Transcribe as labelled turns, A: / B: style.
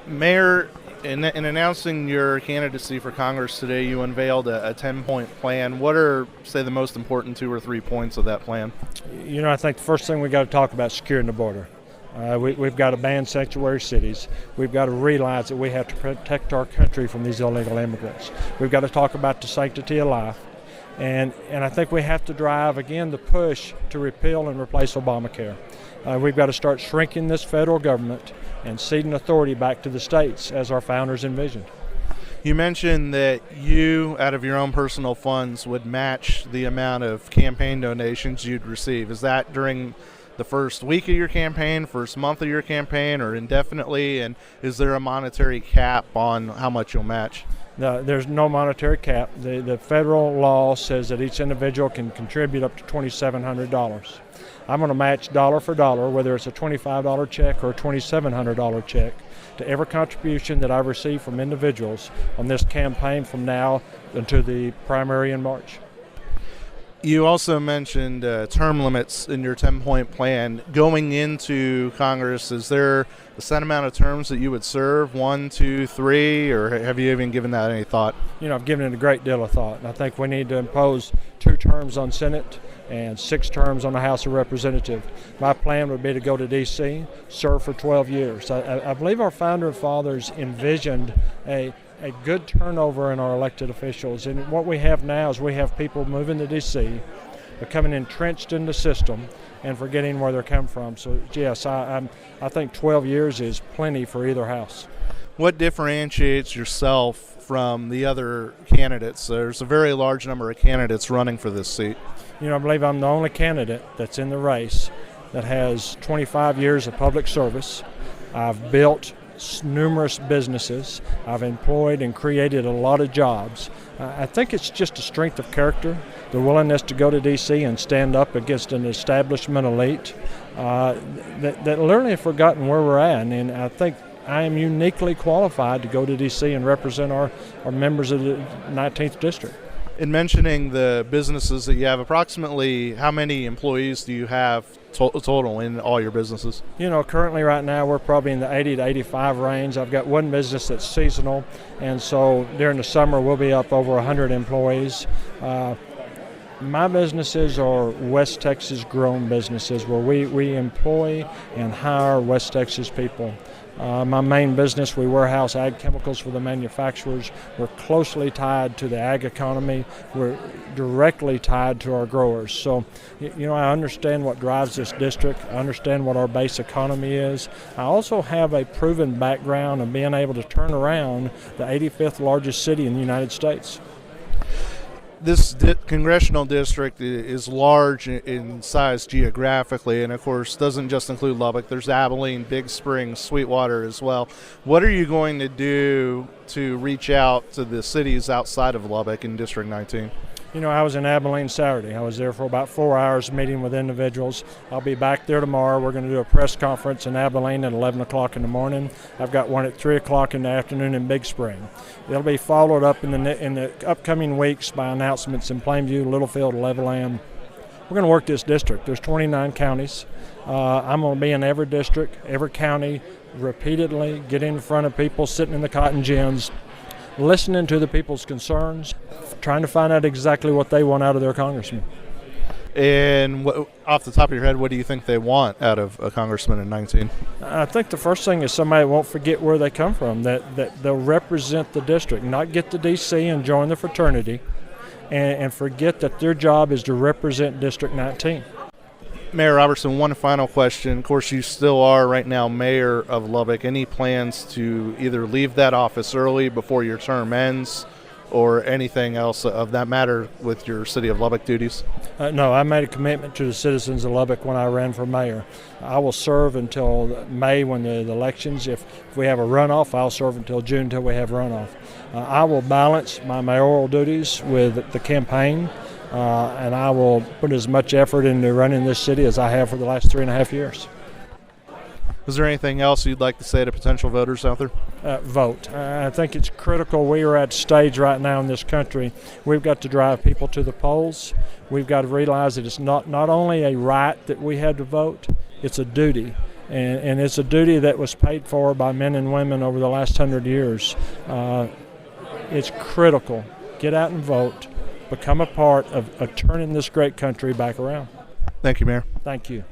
A: Mayor, in announcing your candidacy for Congress today, you unveiled a 10-point plan. What are, say, the most important 2 or 3 points of that plan?
B: I think the first thing we got to talk about is securing the border. We've got to ban sanctuary cities. We've got to realize that we have to protect our country from these illegal immigrants. We've got to talk about the sanctity of life. And I think we have to drive, again, the push to repeal and replace Obamacare. We've got to start shrinking this federal government and ceding authority back to the states as our founders envisioned.
A: You mentioned that you, out of your own personal funds, would match the amount of campaign donations you'd receive. Is that during the first week of your campaign, first month of your campaign, or indefinitely? And is there a monetary cap on how much you'll match?
B: No, there's no monetary cap. The federal law says that each individual can contribute up to $2,700. I'm going to match dollar for dollar, whether it's a $25 check or a $2,700 check, to every contribution that I receive from individuals on this campaign from now until the primary in March.
A: You also mentioned term limits in your 10-point plan. Going into Congress, is there a set amount of terms that you would serve, 1, 2, 3, or have you even given that any thought?
B: I've given it a great deal of thought, and I think we need to impose 2 terms on Senate and 6 terms on the House of Representatives. My plan would be to go to D.C., serve for 12 years. I believe our founder fathers envisioned a good turnover in our elected officials. And what we have now is we have people moving to D.C., becoming entrenched in the system, and forgetting where they're come from. So, yes, I think 12 years is plenty for either house.
A: What differentiates yourself from the other candidates? There's a very large number of candidates running for this seat.
B: I believe I'm the only candidate that's in the race that has 25 years of public service. I've built numerous businesses. I've employed and created a lot of jobs. I think it's just a strength of character, the willingness to go to D.C. and stand up against an establishment elite that literally have forgotten where we're at. And I think I am uniquely qualified to go to D.C. and represent our members of the 19th District.
A: In mentioning the businesses that you have, approximately how many employees do you have total in all your businesses?
B: Currently right now we're probably in the 80 to 85 range. I've got one business that's seasonal, and so during the summer we'll be up over 100 employees. My businesses are West Texas grown businesses where we employ and hire West Texas people. My main business, we warehouse ag chemicals for the manufacturers. We're closely tied to the ag economy. We're directly tied to our growers. So, I understand what drives this district. I understand what our base economy is. I also have a proven background of being able to turn around the 85th largest city in the United States.
A: This congressional district is large in size geographically, and of course doesn't just include Lubbock. There's Abilene, Big Springs, Sweetwater as well. What are you going to do to reach out to the cities outside of Lubbock in District 19?
B: I was in Abilene Saturday. I was there for about 4 hours meeting with individuals. I'll be back there tomorrow. We're going to do a press conference in Abilene at 11 o'clock in the morning. I've got one at 3 o'clock in the afternoon in Big Spring. It'll be followed up in the upcoming weeks by announcements in Plainview, Littlefield, Levelland. We're going to work this district. There's 29 counties. I'm going to be in every district, every county, repeatedly, get in front of people sitting in the cotton gins, listening to the people's concerns, trying to find out exactly what they want out of their congressman.
A: And off the top of your head, what do you think they want out of a congressman in 19?
B: I think the first thing is somebody won't forget where they come from, that they'll represent the district, not get to D.C. and join the fraternity and forget that their job is to represent District 19.
A: Mayor Robertson, one final question. Of course, you still are right now mayor of Lubbock. Any plans to either leave that office early before your term ends or anything else of that matter with your City of Lubbock duties?
B: No, I made a commitment to the citizens of Lubbock when I ran for mayor. I will serve until May when the elections. If we have a runoff, I'll serve until June until we have runoff. I will balance my mayoral duties with the campaign, and I will put as much effort into running this city as I have for the last 3.5 years.
A: Is there anything else you'd like to say to potential voters out there?
B: Vote. I think it's critical. We are at a stage right now in this country. We've got to drive people to the polls. We've got to realize that it's not only a right that we have to vote, it's a duty. and it's a duty that was paid for by men and women over the last 100 years. It's critical. Get out and vote. Become a part of turning this great country back around.
A: Thank you, Mayor.
B: Thank you.